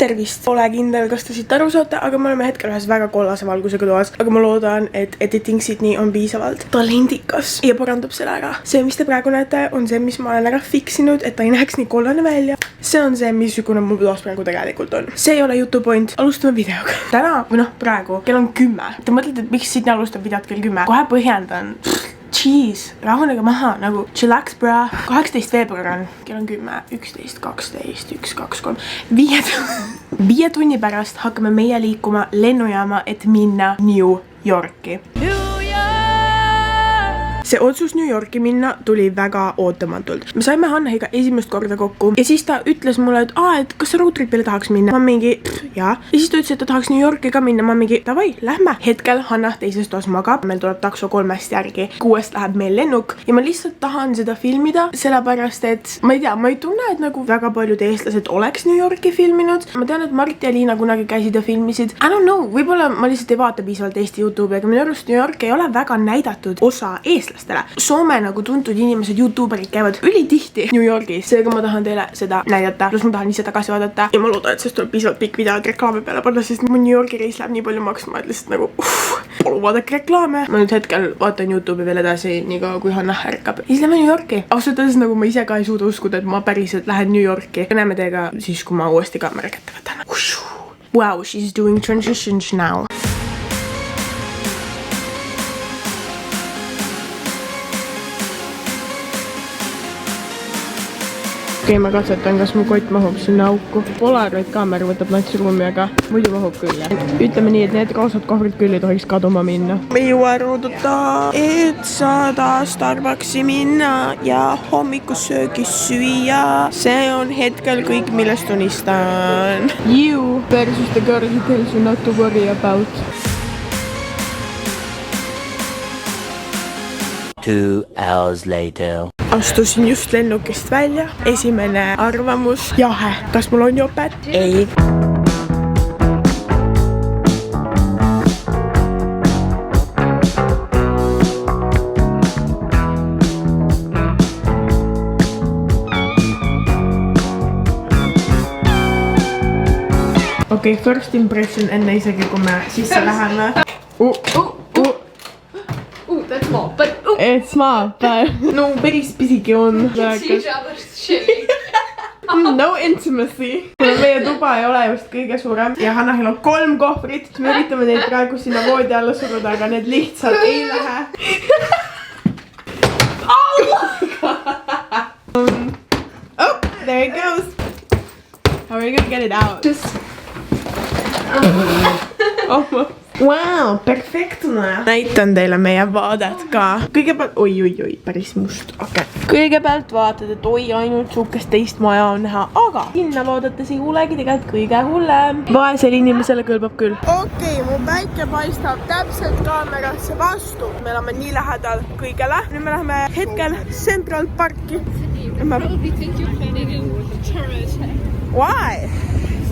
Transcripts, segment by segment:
tervist, pole kindel, kas te siit aru saate, aga me oleme hetkel ühes väga kollase valgusega toas, aga ma loodan, et editing Sydney on piisavalt talendikas ja parandab selle ära. See, mis te praegu näete, on see, mis ma olen ära fiksinud, et ta ei näeks nii kollane välja. See on see, missugune mul toas praegu tegelikult on. See ei ole jutu point, alustame videoga. Täna, või noh, praegu, kell on 10. Te mõtlete, et miks Sydney alustab videot kell 10? Kohe põhjendan. Jeez, rahunege maha, nagu chillax, bra. 18 veebruar on, kell on 10, 11, 12, 1, 2, 3, 5 tunni pärast hakkame meie liikuma lennujaama, et minna New Yorki. See otsus New Yorki minna tuli väga ootamatult. Me saime Hannahiga esimest korda kokku ja siis ta ütles mulle, et kas sa roadtripile tahaks minna? Ma mingi, jaa. Ja siis ta ütles, et ta tahaks New Yorki ka minna. Ma mingi, davai, lähme. Hetkel Hanna teises toas magab. Meil tuleb takso 3-st järgi. 6-st läheb meil lennuk ja ma lihtsalt tahan seda filmida, sellepärast et ma ei tea, ma ei tunne, et nagu väga paljud eestlased oleks New Yorki filminud. Ma tean, et Mart ja Liina kunagi käisid ja filmisid. I don't know, võib-olla ma lihtsalt ei vaata piisavalt Eesti YouTube'i, aga minu arust New York ei ole väga näidatud osa eestlastele. Soome nagu tuntud inimesed, YouTuberid käivad ülitihti New Yorgis, seega ma tahan teile seda näidata, pluss ma tahan ise tagasi vaadata ja ma loodan, et sest tuleb piisavalt pikk video, et reklaami peale panna, sest mu New Yorgi reis läheb nii palju maksma, et lihtsalt nagu palun vaadake reklaame. Ma nüüd hetkel vaatan YouTube'i veel edasi, nii kaua kui Hanna ärkab. Siis lähme New Yorki. Ausutades nagu ma ise ka ei suuda uskuda, et ma päriselt lähen New Yorki. Näeme teiega siis, kui ma uuesti kaamera kätte võtan. Wow, she's doing transitions now. Okei, ma katsetan, kas mu kott mahub sinna auku. Polaroid kaamera võtab natsi ruumi, aga muidu mahub küll. Ütleme nii, et need roosad kohvrid küll ei tohiks kaduma minna. Me ei jõua rõõduta, et saada Starbucksi minna ja hommikusöögi süüa. See on hetkel kõik, millest unistan. You versus the girl who tells you not to worry about. 2 hours later. Astusin just lennukist välja. Esimene arvamus. Jahe, kas mul on jopet? Ei. Okei, first impression enne isegi, kui me sisse läheme. That's small, but It's small, but no, päris pisigi on. No intimacy. Kuna meie tuba ei ole just kõige suurem ja Hannahil on 3 kohvrit. Me üritame neid praegu sinna voodi alla suruda, aga need lihtsalt ei lähe. Oh, there it goes. How are you gonna get it out? Just... Almost. Wow, perfektne. Näitan teile meie vaadet ka. Kõigepealt, oi, päris must. Okay. Kõigepealt vaatad, et oi, ainult sukest teist maja on näha, aga sinna vaadates ei olegi tegelikult kõige hullem. Vaesel inimesele kõlbab küll. Okei, mu päike paistab täpselt kaamerasse vastu. Me oleme nii lähedal kõigele. Nüüd me läheme hetkel Central Parki. probably think you're Canadian with a tourist. Why?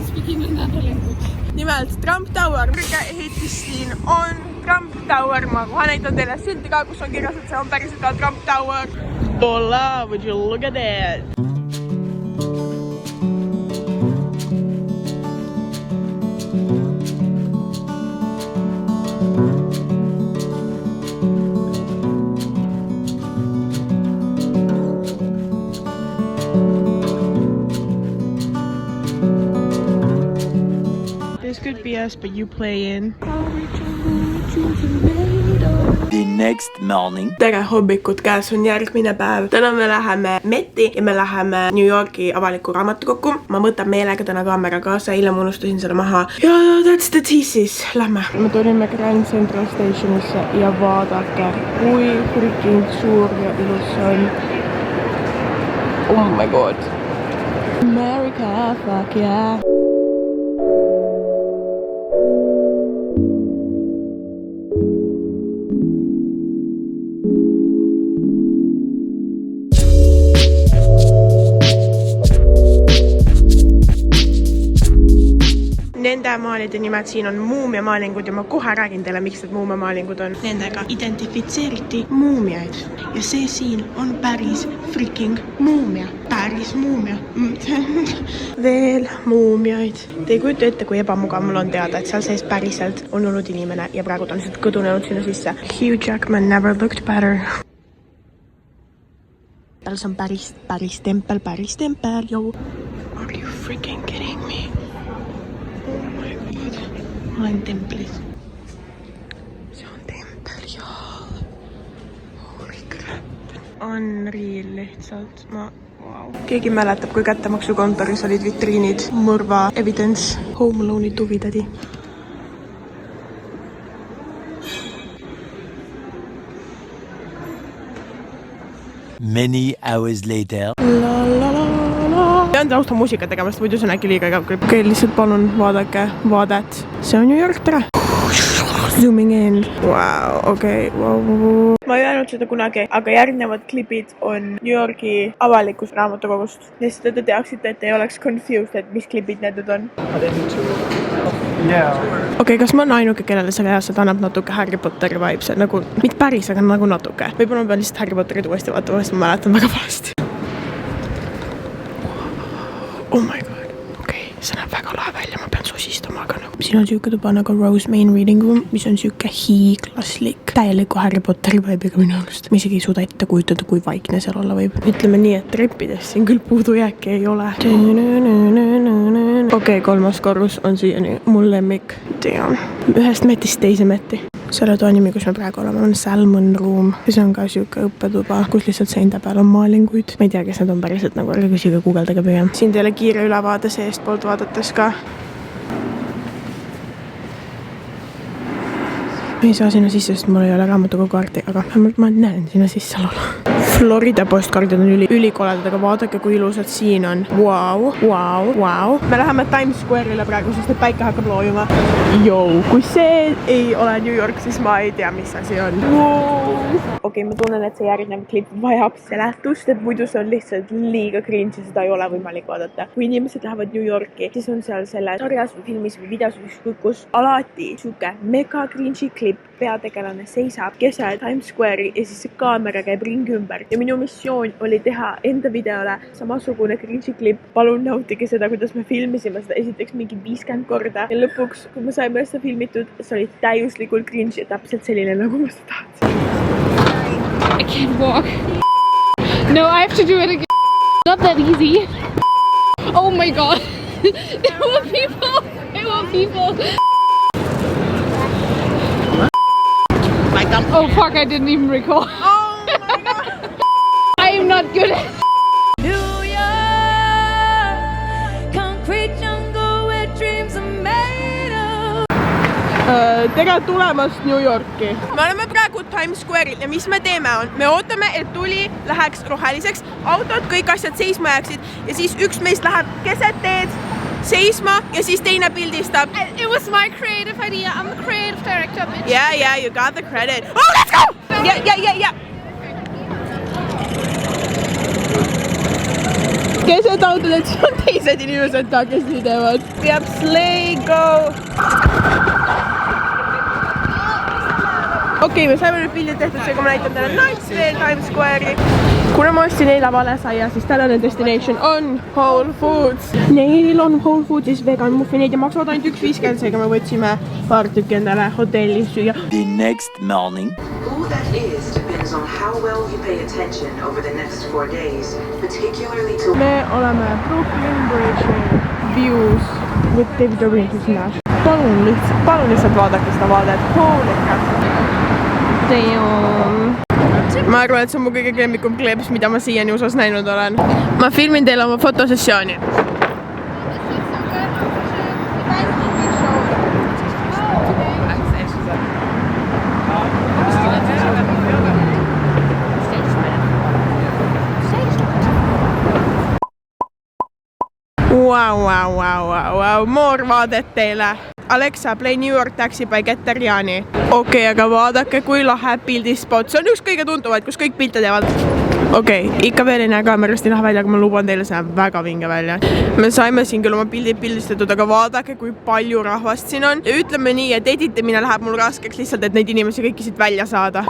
Speaking another language. Nimelt Trump Tower. Kõige ehitis siin on Trump Tower. Ma kohe näitan teile silti ka, kus on kirjas, et see on päriselt ka Trump Tower. Hola, would you look at that? This could be us, but you play in. The next morning. Tere hommikut, käes on järgmine päev. Täna me läheme Meti ja me läheme New Yorki avalikku raamatukokku. Ma võtan meelega täna kaamera kaasa, eile ma unustasin selle maha. Ja that's the thesis. Lähme. Me tulime Grand Central Stationisse ja vaadake, kui freaking suur ja ilus see on. Oh my god. America, fuck yeah. Nende maalide nimed siin on muumiamaalingud ja ma kohe räägin teile, miks need muumiamaalingud on. Nendega identifitseeriti muumiaid ja see siin on päris freaking muumia. Päris muumia. Veel muumiaid. Te ei kujuta ette, kui ebamugav mul on teada, et seal sees päriselt on olnud inimene ja praegu ta on lihtsalt kõdunenud sinna sisse. Hugh Jackman never looked better. See on päris tempel, joo. Are you freaking kidding me? Oh my god. Ma olen templis. See on tempel, jaa. Holy crap. Unreal lihtsalt. Wow. Keegi mäletab, kui kättemaksukontoris olid vitriinid mõrva evidence Home Alone'i tuvitädi. Many hours later. Pean tausta muusika tegemast, muidu see on äkki liiga igav. Okei, lihtsalt palun vaadake vaadet. See on New York, tere. Zooming in. Wow, okei. Ma ei öelnud seda kunagi, aga järgnevad klipid on New Yorgi avalikust raamatukogust. Lihtsalt, et te teaksite, et ei oleks confused, et mis klipid need on. Okei, kas ma olen ainuke, kellele see reaalselt annab natuke Harry Potteri vibes? Nagu, mitte päris, aga nagu natuke. Võib-olla ma pean lihtsalt Harry Potterit uuesti vaatama, sest ma mäletan väga valesti. Oh my god. Okei, see näeb väga lahe välja, ma pean sosistama, aga nagu. Siin on siuke tuba nagu Rose Main Reading Room, mis on siuke hiiglaslik, täieliku Harry Potteri vibe'iga minu arust. Ma isegi ei suuda ette kujutada, kui vaikne seal olla võib. Ütleme nii, et treppidest siin küll puudujääki ei ole. Okei, 3. korrus on siiani mul lemmik. Tean. Ühest metist teise metti. Selle toanimi, kus me praegu oleme, on Salmon Room. See on ka siuke õppetuba, kus lihtsalt seinte peal on maalinguid. Ma ei tea, kes need on päriselt, nagu ärge küsige Google'dega pigem. Siin teile kiire ülevaade seestpoolt vaadates ka. Ma ei saa sinna sisse, sest mul ei ole raamatukogu kaarti, aga vähemalt ma näen sinna sisse olla. Florida postkaardid on ülikoledad, aga vaadake, kui ilusad siin on. Wow. Me läheme Times Square'ile praegu, sest et päike hakkab loojuma. Kui see ei ole New York, siis ma ei tea, mis asi on. Okei, ma tunnen, et see järgnev klipp vajab seletust, et muidu see on lihtsalt liiga cringe ja seda ei ole võimalik vaadata. Kui inimesed lähevad New Yorki, siis on seal selle sarjas või filmis või videos või kus alati siuke mega cringe'i klipp. Peategelane seisab keset Times Square'i ja siis see kaamera käib ringi ümber. Ja minu missioon oli teha enda videole samasugune cringe'i klipp. Palun nautige seda, kuidas me filmisime seda esiteks mingi 50 korda. Ja lõpuks, kui me saime seda filmitud, see oli täiuslikult cringe ja täpselt selline, nagu ma seda tahtsin. I can't walk. No, I have to do it again. Not that easy. Oh my god. There were people. Oh fuck, I didn't even record. Oh my god. I am not good at New York, concrete jungle where dreams are made of. Tere tulemast New Yorki. Me oleme praegu Times Square'il ja mis me teeme on? Me ootame, et tuli läheks roheliseks, autod, kõik asjad seisma jääksid ja siis üks meist läheb keset teed seisma ja siis teine pildistab. it. Was my creative idea. I'm the creative director, bitch. Yeah, you got the credit. Oh, let's go! Yeah. Keset autod, et see on teised inimesed ka, kes nii teevad. Peab slay go! Okei, me saime nüüd pildid tehtud, seega ma näitan teile nice veel Times Square'i. Kuna ma ostsin eile valesaia, siis tänane destination on Whole Foods. Neil on Whole Foodsis vegan muffinid ja maksavad ainult 1.50, seega me võtsime paar tükki endale hotellis süüa. The next morning. Who that is depends on how well you pay attention over the next 4 days, particularly to... Me oleme Brooklyn Bridge'i views with David Dobrin's Nash. Palun lihtsalt vaadake seda vaadet. Holy crap. Ma arvan, et see on mu kõige lemmikum kleeps, mida ma siiani USA-s näinud olen. Ma filmin teile oma fotosessiooni. Wow. More vaadet teile. Alexa, play New York Taxi by Get Riani. Okei, aga vaadake, kui lahe pildispot. See on üks kõige tuntuvaid, kus kõik pilte teevad. okei, ikka veel ei näe kaamerast ei näha välja, aga ma luban teile, see näeb väga vinge välja. Me saime siin küll oma pildid pildistatud, aga vaadake, kui palju rahvast siin on. Ja ütleme nii, et editamine läheb mul raskeks lihtsalt, et neid inimesi kõiki siit välja saada.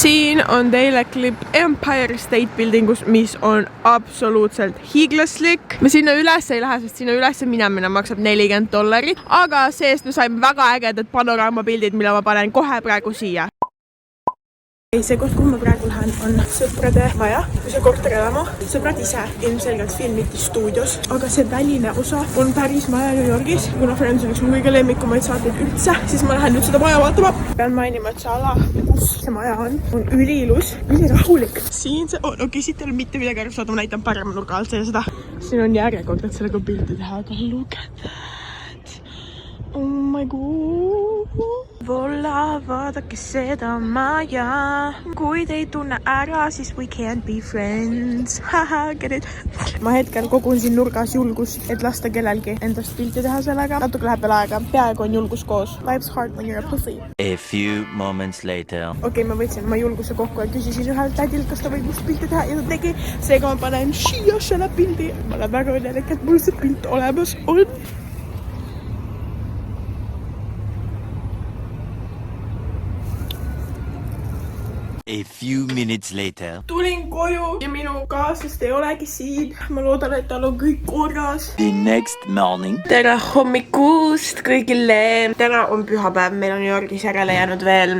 Siin on teile klipp Empire State Buildingus, mis on absoluutselt hiiglaslik. Me sinna üles ei lähe, sest sinna üles minemine maksab $40, aga seest me saime väga ägedad panoraamapildid, mille ma panen kohe praegu siia. See koht, kuhu ma praegu lähen, on sõprade maja, see korterelamu. Sõbrad ise ilmselgelt filmiti stuudios, aga see väline osa on päris maja New Yorgis. Kuna Friends on üks mu kõige lemmikumaid saateid üldse, siis ma lähen nüüd seda maja vaatama. Pean mainima, et see ala, kus see maja on üliilus, ülirahulik. Siin see on, okei, siit ei ole mitte midagi aru saada, ma näitan parema nurga alt seda. Siin on järjekord, et sellega pildi teha, aga look at that. Oh my god. Vola, vaadake seda maja. Kui te ei tunne ära, siis we can't be friends. Haha, get it? Ma hetkel kogun siin nurgas julgus, et lasta kellelgi endast pilti teha sellega. Natuke läheb veel aega. Peaaegu on julgus koos. Life's hard when you're a pussy. A few moments later. Okei, ma võtsin oma julguse kokku ja küsisin ühelt tädilt, kas ta võib must pilti teha ja ta tegi. Seega ma panen siia selle pildi. Ma olen väga õnnelik, et mul see pilt olemas on. A few minutes later. Tulin koju ja minu kaaslast ei olegi siin. Ma loodan, et tal on kõik korras. The next morning. Tere hommikust kõigile. Täna on pühapäev. Meil on New Yorgis järele jäänud veel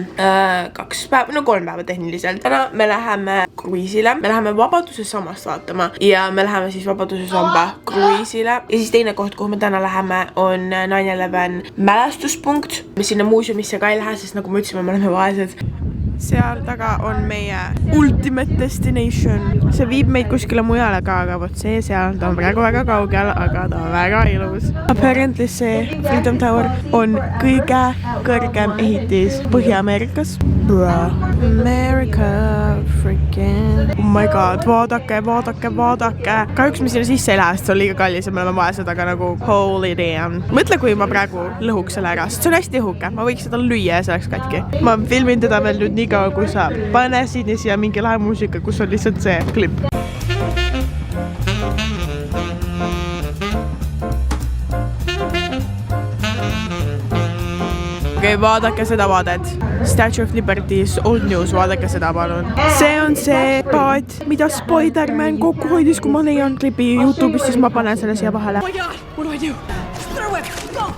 2 päeva, no 3 päeva tehniliselt. Täna me läheme kruiisile. Me läheme Vabaduse sammast vaatama ja me läheme siis Vabaduse samba kruiisile. Ja siis teine koht, kuhu me täna läheme, on 9/11 mälestuspunkt. Me sinna muuseumisse ka ei lähe, sest nagu me ütlesime, me oleme vaesed. Seal taga on meie ultimate destination. See viib meid kuskile mujale ka, aga võt see seal, ta on praegu väga kaugel, aga ta on väga ilus. Apparently see Freedom Tower on kõige kõrgem ehitis Põhja-Ameerikas. America freaking. Oh my god, vaadake, vaadake, vaadake. Kahjuks me sinna sisse ei lähe, sest see on liiga kallis ja me oleme vaesed, aga nagu holy damn. Mõtle, kui ma praegu lõhuks selle ära, sest see on hästi õhuke. Ma võiks seda lüüa ja see oleks katki. Ma filmin teda veel nüüd nii kaua, kui saab. Pane sinna siia mingi lahe muusika, kus on lihtsalt see klipp. Okei, vaadake seda vaadet. Statue of Liberty's Old News, vaadake seda palun. See on see paat, mida Spider-Man kokku hoidis, kui ma leian klipi YouTube'ist, siis ma panen selle siia vahele. Oh my god, what do I do? Just throw it, go!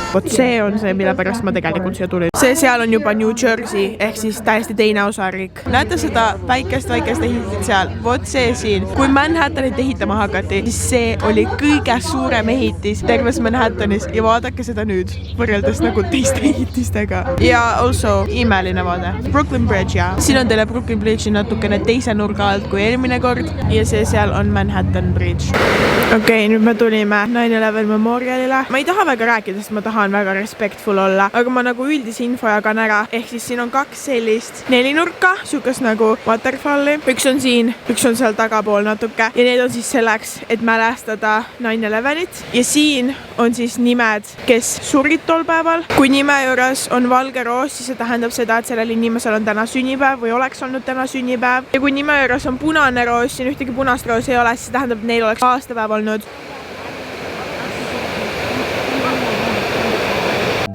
Vot see on see, mille pärast ma tegelikult siia tulin. See seal on juba New Jersey, ehk siis täiesti teine osariik. Näete seda väikest ehitit seal? Vot see siin. Kui Manhattanit ehitama hakati, siis see oli kõige suurem ehitis terves Manhattanis ja vaadake seda nüüd, võrreldes nagu teiste ehitistega. Ja also imeline vaade. Brooklyn Bridge, ja. Siin on teile Brooklyn Bridge'i natukene teise nurga alt kui eelmine kord ja see seal on Manhattan Bridge. Okei, nüüd me tulime 9/11 memorialile. Ma ei taha väga rääkida, sest ma tahan väga respectful olla, aga ma nagu üldise info jagan ära, ehk siis siin on 2 sellist 4 nurka, sükast nagu waterfalli, üks on siin, üks on seal tagapool natuke ja need on siis selleks, et mälestada 9/11 ja siin on siis nimed, kes surid tol päeval. Kui nime juures on valge roos, siis see tähendab seda, et sellel inimesel on täna sünnipäev või oleks olnud täna sünnipäev ja kui nime juures on punane roos, siin ühtegi punast roosi ei ole, siis see tähendab, et neil oleks aastapäev olnud.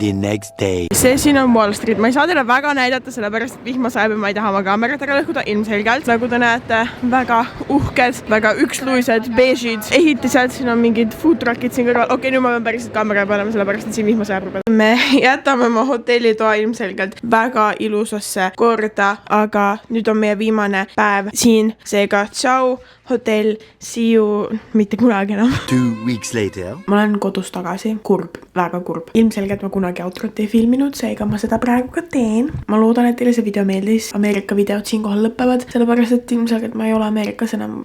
The next day. See siin on Wall Street. Ma ei saa teile väga näidata, sellepärast et vihma sajab ja ma ei taha oma kaamerat ära lõhkuda ilmselgelt. Nagu te näete, väga uhked, väga üksluised, beežid ehitised. Siin on mingid food truckid siin kõrval. Okei, nüüd ma pean päriselt kaamera panema, sellepärast et siin vihma sajab. Me jätame oma hotellitoa ilmselgelt väga ilusasse korda, aga nüüd on meie viimane päev siin. Seega, tšau, hotell, see you, mitte kunagi enam. 2 weeks later. Ma olen kodus tagasi. Kurb, väga kurb. Ilmselgelt ma kunagi kunagi outrot ei filminud, seega ma seda praegu ka teen. Ma loodan, et teile see video meeldis. Ameerika videod siinkohal lõpevad, sellepärast et ilmselgelt ma ei ole Ameerikas enam.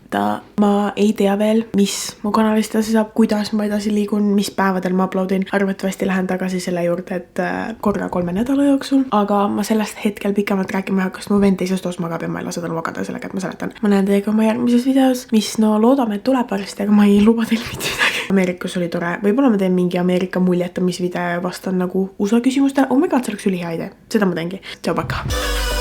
Ma ei tea veel, mis mu kanalist edasi saab, kuidas ma edasi liigun, mis päevadel ma uploadin. Arvatavasti lähen tagasi selle juurde, et korra 3 nädala jooksul, aga ma sellest hetkel pikemalt rääkima ei hakka, sest mu vend teises toas magab ja ma ei lase tal magada sellega, et ma seletan. Ma näen teiega oma järgmises videos, mis loodame, et tuleb varsti, aga ma ei luba teile mitte midagi. Ameerikas oli tore, võib-olla ma teen mingi Ameerika muljetamise video ja vastan nagu USA küsimustele. Oh my god, see oleks ülihea idee. Seda ma teengi. Tšau, paka!